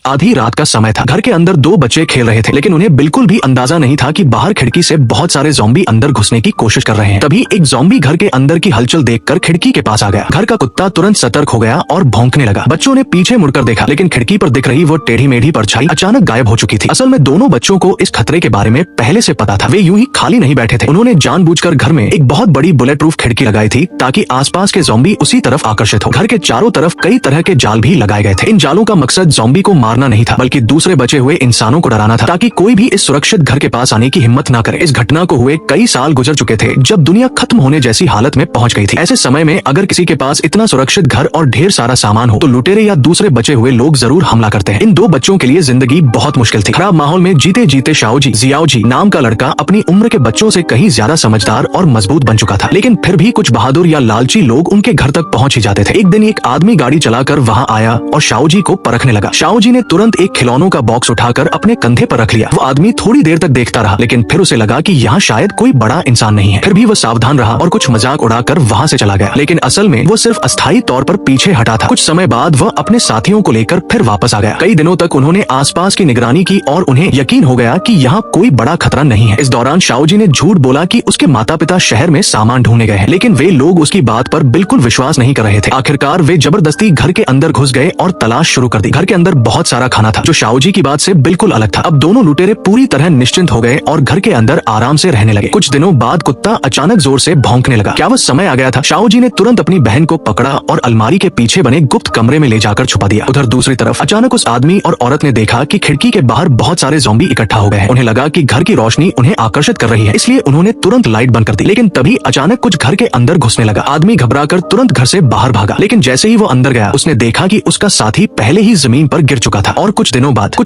आधी रात का समय था। घर के अंदर दो बच्चे खेल रहे थे, लेकिन उन्हें बिल्कुल भी अंदाजा नहीं था कि बाहर खिड़की से बहुत सारे ज़ॉम्बी अंदर घुसने की कोशिश कर रहे हैं। तभी एक ज़ॉम्बी घर के अंदर की हलचल देखकर खिड़की के पास आ गया। घर का कुत्ता तुरंत सतर्क हो गया और भौंकने लगा। बच्चों ने पीछे मुड़कर देखा, लेकिन खिड़की पर दिख रही वो टेढ़ी मेढ़ी परछाई अचानक गायब हो चुकी थी। असल में दोनों बच्चों को इस खतरे के बारे में पहले से पता था। वे यूं ही खाली नहीं बैठे थे। उन्होंने जानबूझकर घर में एक बहुत बड़ी बुलेट प्रूफ खिड़की लगाई थी ताकि आसपास के ज़ॉम्बी उसी तरफ आकर्षित हो। घर के चारों तरफ कई तरह के जाल भी लगाए गए थे। इन जालों का मकसद ज़ॉम्बी को मारना नहीं था, बल्कि दूसरे बचे हुए इंसानों को डराना था, ताकि कोई भी इस सुरक्षित घर के पास आने की हिम्मत न करे। इस घटना को हुए कई साल गुजर चुके थे, जब दुनिया खत्म होने जैसी हालत में पहुंच गई थी। ऐसे समय में अगर किसी के पास इतना सुरक्षित घर और ढेर सारा सामान हो, तो लुटेरे या दूसरे बचे हुए लोग जरूर हमला करते हैं। इन दो बच्चों के लिए जिंदगी बहुत मुश्किल थी। खराब माहौल में जीते जीते जियाओ जी नाम का लड़का अपनी उम्र के बच्चों से कहीं ज्यादा समझदार और मजबूत बन चुका था, लेकिन फिर भी कुछ बहादुर या लालची लोग उनके घर तक पहुंच ही जाते थे। एक दिन एक आदमी गाड़ी चलाकर वहां आया और शाओ जी को परखने लगा। शाओ जी ने तुरंत एक खिलौनों का बॉक्स उठाकर अपने कंधे पर रख लिया। वो आदमी थोड़ी देर तक देखता रहा, लेकिन फिर उसे लगा कि यहाँ शायद कोई बड़ा इंसान नहीं है। फिर भी वो सावधान रहा और कुछ मजाक उड़ाकर वहाँ से चला गया, लेकिन असल में वो सिर्फ अस्थायी तौर पर पीछे हटा था। कुछ समय बाद वह अपने साथियों को लेकर फिर वापस आ गया। कई दिनों तक उन्होंने आसपास की निगरानी की और उन्हें यकीन हो गया कि यहाँ कोई बड़ा खतरा नहीं है। इस दौरान शाओ जी ने झूठ बोला कि उसके माता पिता शहर में सामान ढूंढने गए हैं, लेकिन वे लोग उसकी बात पर बिल्कुल विश्वास नहीं कर रहे थे। आखिरकार वे जबरदस्ती घर के अंदर घुस गए और तलाश शुरू कर दी। घर के अंदर बहुत सारा खाना था, जो शाओ जी की बात से बिल्कुल अलग था। अब दोनों लुटेरे पूरी तरह निश्चिंत हो गए और घर के अंदर आराम से रहने लगे। कुछ दिनों बाद कुत्ता अचानक जोर से भौंकने लगा। क्या वो समय आ गया था? शाओ जी ने तुरंत अपनी बहन को पकड़ा और अलमारी के पीछे बने गुप्त कमरे में ले जाकर छुपा दिया। उधर दूसरी तरफ अचानक उस आदमी और औरत ने देखा कि खिड़की के बाहर बहुत सारे ज़ॉम्बी इकट्ठा हो गए हैं। उन्हें लगा कि घर की रोशनी उन्हें आकर्षित कर रही है, इसलिए उन्होंने तुरंत लाइट बंद कर दी। लेकिन तभी अचानक कुछ घर के अंदर घुसने लगा। आदमी घबराकर तुरंत घर से बाहर भागा, लेकिन जैसे ही वो अंदर गया, उसने देखा कि उसका साथी पहले ही जमीन पर गिर चुका था। और कुछ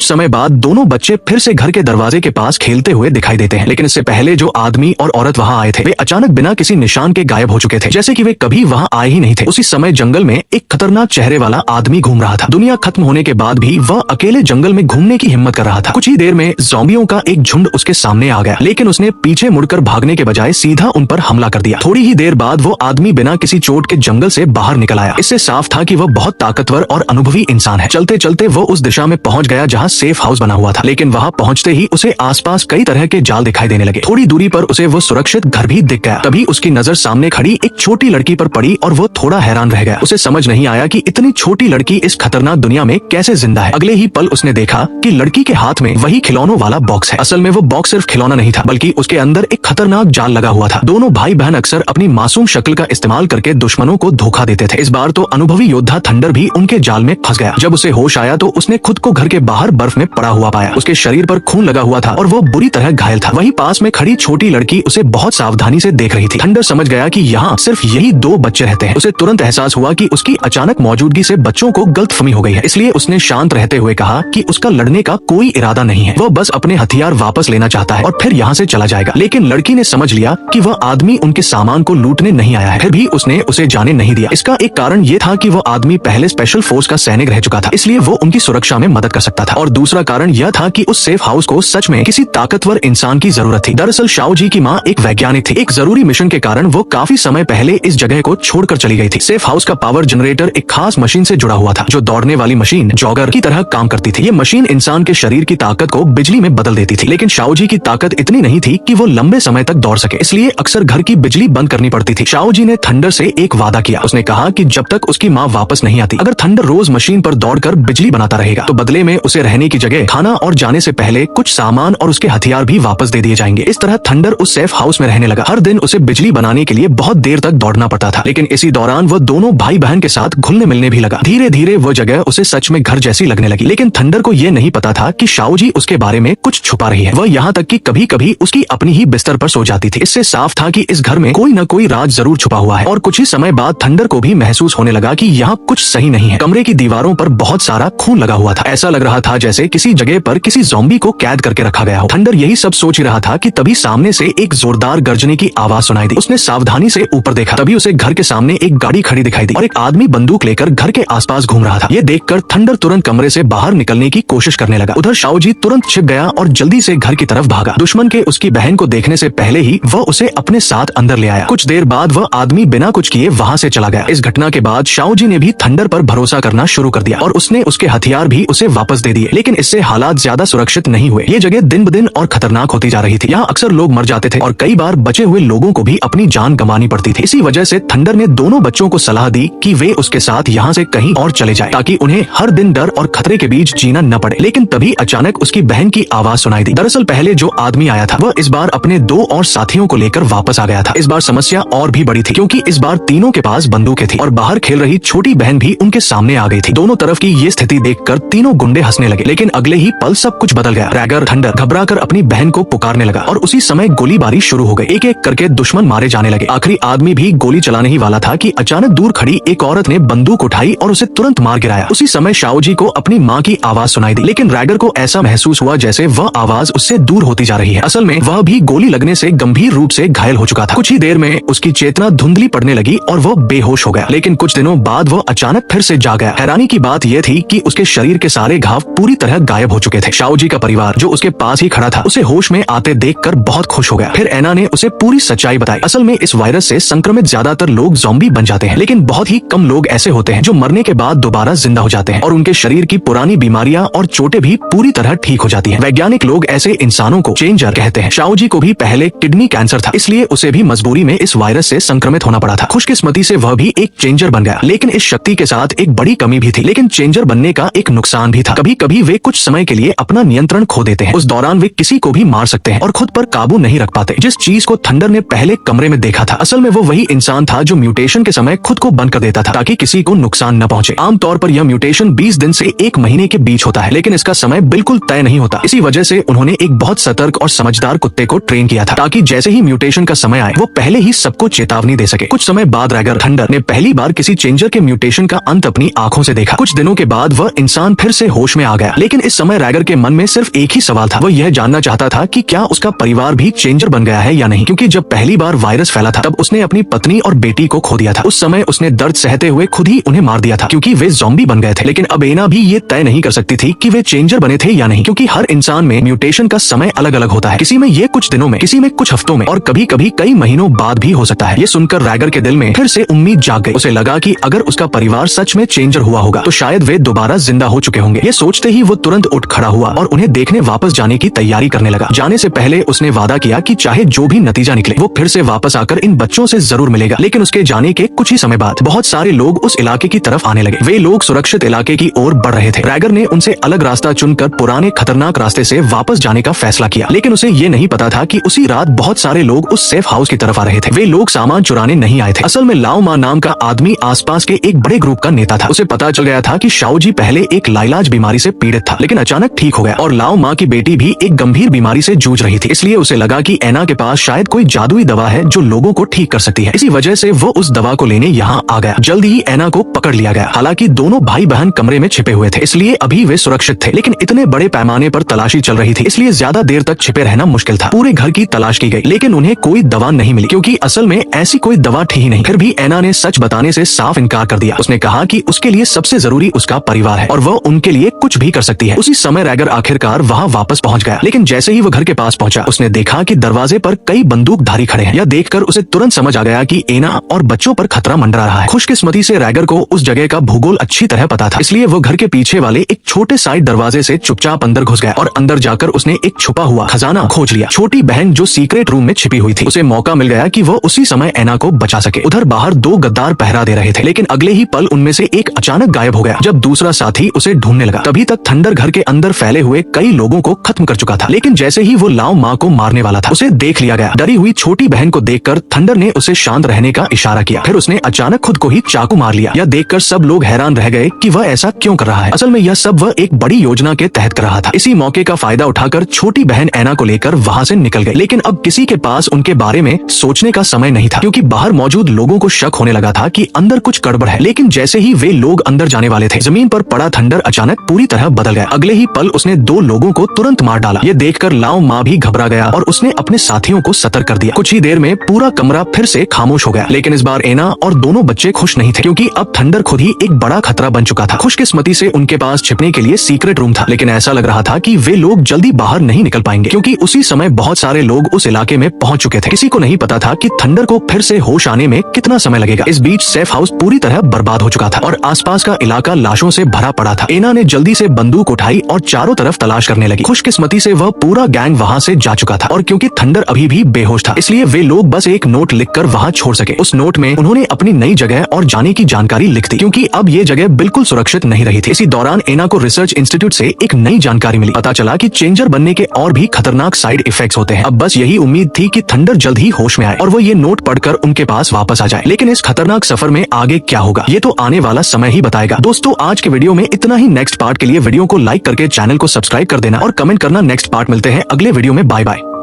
समय बाद दोनों बच्चे फिर से घर के दरवाजे के पास खेलते हुए दिखाई देते हैं, लेकिन इससे पहले जो आदमी और औरत वहाँ आए थे, वे अचानक बिना किसी निशान के गायब हो चुके थे, जैसे कि वे कभी वहाँ आए ही नहीं थे। उसी समय जंगल में एक खतरनाक चेहरे वाला आदमी घूम रहा था। दुनिया खत्म होने के बाद भी वह अकेले जंगल में घूमने की हिम्मत कर रहा था। कुछ ही देर में ज़ॉम्बियों का एक झुंड उसके सामने आ गया, लेकिन उसने पीछे मुड़कर भागने के बजाय सीधा उन पर हमला कर दिया। थोड़ी ही देर बाद वो आदमी बिना किसी चोट के जंगल से बाहर निकल आया। इससे साफ था कि वह बहुत ताकतवर और अनुभवी इंसान है। चलते चलते वो उस दिशा में पहुंच गया जहां सेफ हाउस बना हुआ था, लेकिन वहां पहुंचते ही उसे आसपास कई तरह के जाल दिखाई देने लगे। थोड़ी दूरी पर उसे वो सुरक्षित घर भी दिख गया। तभी उसकी नजर सामने खड़ी एक छोटी लड़की पर पड़ी और वो थोड़ा हैरान रह गया। उसे समझ नहीं आया कि इतनी छोटी लड़की इस खतरनाक दुनिया में कैसे जिंदा है। अगले ही पल उसने देखा कि लड़की के हाथ में वही खिलौनों वाला बॉक्स है। असल में वो बॉक्स सिर्फ खिलौना नहीं था, बल्कि उसके अंदर एक खतरनाक जाल लगा हुआ था। दोनों भाई बहन अक्सर अपनी मासूम शक्ल का इस्तेमाल करके दुश्मनों को धोखा देते थे। इस बार तो अनुभवी योद्धा थंडर भी उनके जाल में फंस गया। जब उसे होश आया तो उसने खुद को घर के बाहर बर्फ में पड़ा हुआ पाया। उसके शरीर पर खून लगा हुआ था और वो बुरी तरह घायल था। वहीं पास में खड़ी छोटी लड़की उसे बहुत सावधानी से देख रही थी। थंडर समझ गया कि यहाँ सिर्फ यही दो बच्चे रहते हैं। उसे तुरंत एहसास हुआ कि उसकी अचानक मौजूदगी से बच्चों को गलतफहमी हो गई है, इसलिए उसने शांत रहते हुए कहा कि उसका लड़ने का कोई इरादा नहीं है, वह बस अपने हथियार वापस लेना चाहता है और फिर यहाँ से चला जाएगा। लेकिन लड़की ने समझ लिया कि वह आदमी उनके सामान को लूटने नहीं आया है, फिर भी उसने उसे जाने नहीं दिया। इसका एक कारण ये था कि वह आदमी पहले स्पेशल फोर्स का सैनिक रह चुका था, इसलिए वो उनकी सुरक्षा में मदद कर सकता था। और दूसरा कारण यह था कि उस सेफ हाउस को सच में किसी ताकतवर इंसान की जरूरत थी। दरअसल शाओ जी की माँ एक वैज्ञानिक थी। एक जरूरी मिशन के कारण वो काफी समय पहले इस जगह को छोड़कर चली गई थी। सेफ हाउस का पावर जनरेटर एक खास मशीन से जुड़ा हुआ था, जो दौड़ने वाली मशीन जॉगर की तरह काम करती थी। ये मशीन इंसान के शरीर की ताकत को बिजली में बदल देती थी, लेकिन शाओ जी की ताकत इतनी नहीं थी कि वो लंबे समय तक दौड़ सके, इसलिए अक्सर घर की बिजली बंद करनी पड़ती थी। शाओ जी ने थंडर से एक वादा किया। उसने कहा कि जब तक उसकी माँ वापस नहीं आती, अगर थंडर रोज मशीन पर दौड़कर बिजली बनाता रहेगा, तो बदले में उसे रहने की जगह, खाना और जाने से पहले कुछ सामान और उसके हथियार भी वापस दे दिए जाएंगे। इस तरह थंडर उस सेफ हाउस में रहने लगा। हर दिन उसे बिजली बनाने के लिए बहुत देर तक दौड़ना पड़ता था, लेकिन इसी दौरान वो दोनों भाई बहन के साथ घुलने मिलने भी लगा। धीरे धीरे वो जगह उसे सच में घर जैसी लगने लगी। लेकिन थंडर को ये नहीं पता था कि शाओ जी उसके बारे में कुछ छुपा रही है। वह यहाँ तक कि कभी कभी उसकी अपनी ही बिस्तर पर सो जाती थी। इससे साफ था कि इस घर में कोई न कोई राज जरूर छुपा हुआ है। और कुछ ही समय बाद थंडर को भी महसूस होने लगा कि यहाँ कुछ सही नहीं है। कमरे की दीवारों पर बहुत सारा खून लगा हुआ था। ऐसा लग रहा था जैसे किसी जगह पर किसी ज़ॉम्बी को कैद करके रखा गया हो। थंडर यही सब सोच ही रहा था कि तभी सामने से एक जोरदार गर्जने की आवाज सुनाई दी। उसने सावधानी से ऊपर देखा। तभी उसे घर के सामने एक गाड़ी खड़ी दिखाई दी और एक आदमी बंदूक लेकर घर के आसपास घूम रहा था। ये देखकर थंडर तुरंत कमरे से बाहर निकलने की कोशिश करने लगा। उधर शाओ जी तुरंत छिप गया और जल्दी से घर की तरफ भागा। दुश्मन के उसकी बहन को देखने से पहले ही वह उसे अपने साथ अंदर ले आया। कुछ देर बाद वह आदमी बिना कुछ किए वहाँ से चला गया। इस घटना के बाद शाओ जी ने भी थंडर पर भरोसा करना शुरू कर दिया और उसने उसके हथियार हथियार भी उसे वापस दे दिए, लेकिन इससे हालात ज्यादा सुरक्षित नहीं हुए। ये जगह दिन ब दिन और खतरनाक होती जा रही थी। यहाँ अक्सर लोग मर जाते थे और कई बार बचे हुए लोगों को भी अपनी जान गंवानी पड़ती थी। इसी वजह से थंडर ने दोनों बच्चों को सलाह दी कि वे उसके साथ यहाँ से कहीं और चले जाएं, ताकि उन्हें हर दिन डर और खतरे के बीच जीना न पड़े। लेकिन तभी अचानक उसकी बहन की आवाज सुनाई दी। दरअसल पहले जो आदमी आया था वह इस बार अपने 2 और साथियों को लेकर वापस आ गया था। इस बार समस्या और भी बड़ी थी, क्योंकि इस बार तीनों के पास बंदूकें थी और बाहर खेल रही छोटी बहन भी उनके सामने आ गई थी। दोनों तरफ की ये स्थिति देखकर तीनों गुंडे हंसने लगे, लेकिन अगले ही पल सब कुछ बदल गया। रैगर थंडर घबराकर अपनी बहन को पुकारने लगा और उसी समय गोलीबारी शुरू हो गई। एक एक करके दुश्मन मारे जाने लगे। आखिरी आदमी भी गोली चलाने ही वाला था कि अचानक दूर खड़ी एक औरत ने बंदूक उठाई और उसे तुरंत मार गिराया। उसी समय शाओजी को अपनी माँ की आवाज सुनाई दी, लेकिन रैगर को ऐसा महसूस हुआ जैसे वह आवाज उससे दूर होती जा रही है। असल में वह भी गोली लगने से गंभीर रूप से घायल हो चुका था। कुछ ही देर में उसकी चेतना धुंधली पड़ने लगी और वह बेहोश हो गया, लेकिन कुछ दिनों बाद वह अचानक फिर से जाग गया। हैरानी की बात यह थी कि उसके शरीर के सारे घाव पूरी तरह गायब हो चुके थे। शाओजी का परिवार जो उसके पास ही खड़ा था उसे होश में आते देखकर बहुत खुश हो गया। फिर एना ने उसे पूरी सच्चाई बताई। असल में इस वायरस से संक्रमित ज्यादातर लोग ज़ॉम्बी बन जाते हैं, लेकिन बहुत ही कम लोग ऐसे होते हैं जो मरने के बाद दोबारा जिंदा हो जाते हैं और उनके शरीर की पुरानी बीमारियां और चोटें भी पूरी तरह ठीक हो जाती हैं। वैज्ञानिक लोग ऐसे इंसानों को चेंजर कहते हैं। शाओजी को भी पहले किडनी कैंसर था, इसलिए उसे भी मजबूरी में इस वायरस से संक्रमित होना पड़ा था। खुशकिस्मती से वह भी एक चेंजर बन गया, लेकिन इस शक्ति के साथ एक बड़ी कमी भी थी। लेकिन चेंजर बनने का एक नुकसान भी था। कभी कभी वे कुछ समय के लिए अपना नियंत्रण खो देते हैं। उस दौरान वे किसी को भी मार सकते हैं और खुद पर काबू नहीं रख पाते। जिस चीज को थंडर ने पहले कमरे में देखा था, असल में वो वही इंसान था जो म्यूटेशन के समय खुद को बंद कर देता था ताकि किसी को नुकसान न पहुंचे। आमतौर पर यह म्यूटेशन 20 दिन से 1 महीने के बीच होता है, लेकिन इसका समय बिल्कुल तय नहीं होता। इसी वजह से उन्होंने एक बहुत सतर्क और समझदार कुत्ते को ट्रेन किया था, ताकि जैसे ही म्यूटेशन का समय आए वो पहले ही सबको चेतावनी दे सके। कुछ समय बाद रैगर थंडर ने पहली बार किसी चेंजर के म्यूटेशन का अंत अपनी आंखों से देखा। कुछ दिनों के बाद वह इंसान फिर से होश में आ गया, लेकिन इस समय रैगर के मन में सिर्फ एक ही सवाल था। वह यह जानना चाहता था कि क्या उसका परिवार भी चेंजर बन गया है या नहीं, क्योंकि जब पहली बार वायरस फैला था तब उसने अपनी पत्नी और बेटी को खो दिया था। उस समय उसने दर्द सहते हुए खुद ही उन्हें मार दिया था, क्योंकि वे ज़ॉम्बी बन गए थे। लेकिन अब एना भी ये तय नहीं कर सकती थी कि वे चेंजर बने थे या नहीं, क्योंकि हर इंसान में म्यूटेशन का समय अलग अलग होता है। किसी में ये कुछ दिनों में, किसी में कुछ हफ्तों में और कभी कभी कई महीनों बाद भी हो सकता है। ये सुनकर रैगर के दिल में फिर से उम्मीद जाग गई। उसे लगा कि अगर उसका परिवार सच में चेंजर हुआ होगा तो शायद वे दोबारा जिंदा हो चुके होंगे। ये सोचते ही वो तुरंत उठ खड़ा हुआ और उन्हें देखने वापस जाने की तैयारी करने लगा। जाने से पहले उसने वादा किया कि चाहे जो भी नतीजा निकले वो फिर से वापस आकर इन बच्चों से जरूर मिलेगा। लेकिन उसके जाने के कुछ ही समय बाद बहुत सारे लोग उस इलाके की तरफ आने लगे। वे लोग सुरक्षित इलाके की ओर बढ़ रहे थे। रैगर ने उनसे अलग रास्ता चुनकर पुराने खतरनाक रास्ते से वापस जाने का फैसला किया, लेकिन उसे ये नहीं पता था कि उसी रात बहुत सारे लोग उस सेफ हाउस की तरफ आ रहे थे। वे लोग सामान चुराने नहीं आए थे। असल में लाओ मा नाम का आदमी आसपास के एक बड़े ग्रुप का नेता था। उसे पता चल गया था कि शाओजी पहले एक लाइलाज बीमारी से पीड़ित था, लेकिन अचानक ठीक हो गया और लाओ मा की बेटी भी एक गंभीर बीमारी से जूझ रही थी। इसलिए उसे लगा कि एना के पास शायद कोई जादुई दवा है जो लोगों को ठीक कर सकती है। इसी वजह से वो उस दवा को लेने यहाँ आ गया। जल्द ही एना को पकड़ लिया गया। हालांकि दोनों भाई बहन कमरे में छिपे हुए थे, इसलिए अभी वे सुरक्षित थे, लेकिन इतने बड़े पैमाने पर तलाशी चल रही थी, इसलिए ज्यादा देर तक छिपे रहना मुश्किल था। पूरे घर की तलाश की गई, लेकिन उन्हें कोई दवा नहीं मिली, क्योंकि असल में ऐसी कोई दवा थी ही नहीं। फिर भी एना ने सच बताने से साफ इनकार कर दिया। उसने कहा कि उसके लिए सबसे जरूरी उसका परिवार है और वह उनके लिए कुछ भी कर सकती है। उसी समय रैगर आखिरकार वहाँ वापस पहुँच गया, लेकिन जैसे ही वो घर के पास पहुंचा उसने देखा कि दरवाजे पर कई बंदूकधारी खड़े हैं। यह देखकर उसे तुरंत समझ आ गया कि एना और बच्चों पर खतरा मंडरा रहा है। खुशकिस्मती से रैगर को उस जगह का भूगोल अच्छी तरह पता था, इसलिए वो घर के पीछे वाले एक छोटे साइड दरवाजे से चुपचाप अंदर घुस गया और अंदर जाकर उसने एक छुपा हुआ खजाना खोज लिया। छोटी बहन जो सीक्रेट रूम में छिपी हुई थी, उसे मौका मिल गया कि वो उसी समय एना को बचा सके। उधर बाहर 2 गद्दार पहरा दे रहे थे, लेकिन अगले ही पल उनमें से एक अचानक गायब हो गया जब दूसरा साथी उसे ढूंढने लगा। तभी तक थंडर घर के अंदर फैले हुए कई लोगों को खत्म कर चुका था, लेकिन जैसे ही वो लाओ माँ को मारने वाला था उसे देख लिया गया। डरी हुई छोटी बहन को देखकर थंडर ने उसे शांत रहने का इशारा किया। फिर उसने अचानक खुद को ही चाकू मार लिया। यह देखकर सब लोग हैरान रह गए कि वह ऐसा क्यों कर रहा है। असल में यह सब वह एक बड़ी योजना के तहत कर रहा था। इसी मौके का फायदा उठाकर छोटी बहन एना को लेकर वहाँ से निकल गई, लेकिन अब किसी के पास उनके बारे में सोचने का समय नहीं था, क्योंकि बाहर मौजूद लोगों को शक होने लगा था कि अंदर कुछ गड़बड़ है। लेकिन जैसे ही वे लोग अंदर जाने वाले थे, जमीन पर पड़ा थंडर अचानक पूरी तरह बदल गया। अगले ही पल उसने 2 लोगों को तुरंत मार डाला। ये देखकर लाओ माँ भी घबरा गया और उसने अपने साथियों को सतर्क कर दिया। कुछ ही देर में पूरा कमरा फिर से खामोश हो गया, लेकिन इस बार एना और दोनों बच्चे खुश नहीं थे, क्योंकि अब थंडर खुद ही एक बड़ा खतरा बन चुका था। खुशकिस्मती से उनके पास छिपने के लिए सीक्रेट रूम था, लेकिन ऐसा लग रहा था कि वे लोग जल्दी बाहर नहीं निकल पाएंगे, क्योंकि उसी समय बहुत सारे लोग उस इलाके में पहुंच चुके थे। किसी को नहीं पता था कि थंडर को फिर से होश आने में कितना समय लगेगा। इस बीच सेफ हाउस पूरी तरह बर्बाद हो चुका था और आसपास का इलाका लाशों से भरा पड़ा था। था। एना ने जल्दी से बंदूक उठाई और चारों तरफ तलाश करने लगी। खुशकिस्मती से वह पूरा गैंग वहाँ से जा चुका था और क्योंकि थंडर अभी भी बेहोश था, इसलिए वे लोग बस एक नोट लिखकर वहाँ छोड़ सके। उस नोट में उन्होंने अपनी नई जगह और जाने की जानकारी लिख दी, क्योंकि अब ये जगह बिल्कुल सुरक्षित नहीं रही थी। इसी दौरान एना को रिसर्च इंस्टीट्यूट से एक नई जानकारी मिली। पता चला कि चेंजर बनने के और भी खतरनाक साइड इफेक्ट्स होते हैं। अब बस यही उम्मीद थी कि थंडर जल्द ही होश में आए और वो ये नोट पढ़कर उनके पास वापस आ जाए। लेकिन इस खतरनाक सफर में आगे क्या होगा, ये तो आने वाला समय ही बताएगा। दोस्तों, आज के वीडियो में इतना ही। नेक्स्ट पार्ट के लिए वीडियो को लाइक करके चैनल को सब्सक्राइब कर देना और कमेंट करना। नेक्स्ट पार्ट मिलते हैं अगले वीडियो में। Bye bye.